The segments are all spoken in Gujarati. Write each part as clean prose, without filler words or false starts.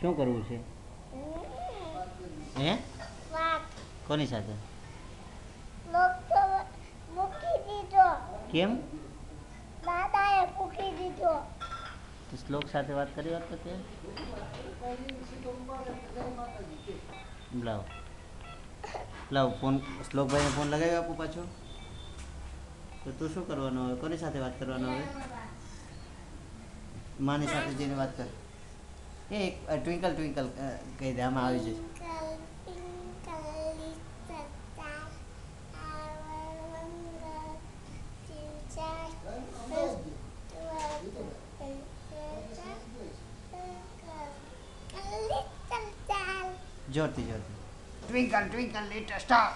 શું કરવું છે? હે? કોની સાથે? મૂકી દીધો. કેમ? દાદાએ મૂકી દીધો. તો શ્લોક સાથે વાત કરી હોત તો તે લાવ લાવ ફોન શ્લોકભાઈને ફોન લગાવી આપું પાછો. તો તું શું કરવાનો હવે? કોની સાથે વાત કરવાનો હવે? માની સાથે જઈને વાત કર. એ એક ટ્વિંકલ ટ્વિંકલ કહી દે, આમાં આવી જશે. જોરથી જોરથી. Twinkle twinkle little star.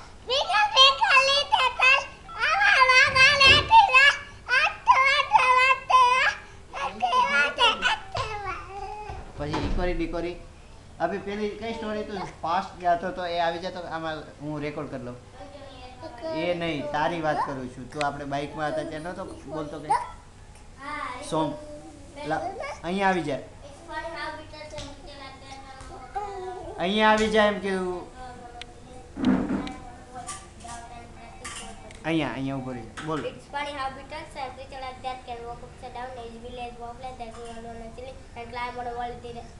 પછી ઇકોરી ડિકોરી. અભી પેલી કઈ સ્ટોરી તું ફાસ્ટ ગયા હતો તો એ આવી જતો, આમાં હું રેકોર્ડ કરી લઉં. એ નહીં, તારી વાત કરું છું. તું આપણે બાઇકમાં હતા ત્યાં નહોતો બોલતો કે સોંગ અહીંયા આવી જાય, અહીંયા આવી જાય એમ કીધું. અહીંયા ઉભો રહી બોલ. It's funny how beetles and creatures like that can walk upside down as well as walk like that on a ceiling and climb on a wall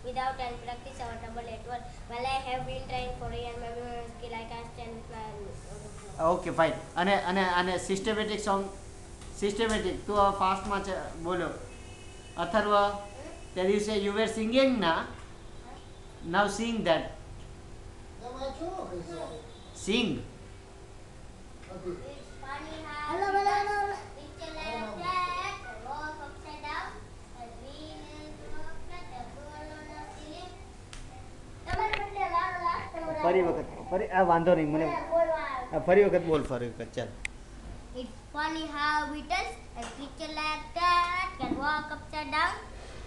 without any practice or trouble at all. Well, I have been trying for a year, maybe my skill I can stand with my okay fine. અને સિસ્ટમેટિક સોંગ, સિસ્ટમેટિક તું ફાસ્ટમાં બોલો. અથર્વ, તે દિવસે યુ વેર સિંગિંગ ના, now sing that. Sing. Hello, hello, hello. Creatures like that can walk upside down as well as walk like that on a ceiling. ફરી વખત ફરી આ વાંધો નહીં મને. ફરી વખત બોલ, ફરી વખત ચાલ. It's funny how beetles and creatures like that can walk upside down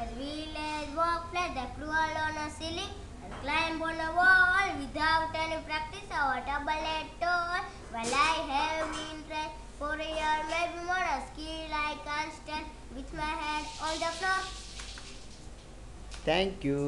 as well as walk flat. They crawl on a ceiling and climb on a wall without any practice or trouble at all. Well, I have been trying for a year, maybe more. A skill I can't stand with my head on the floor. Thank you.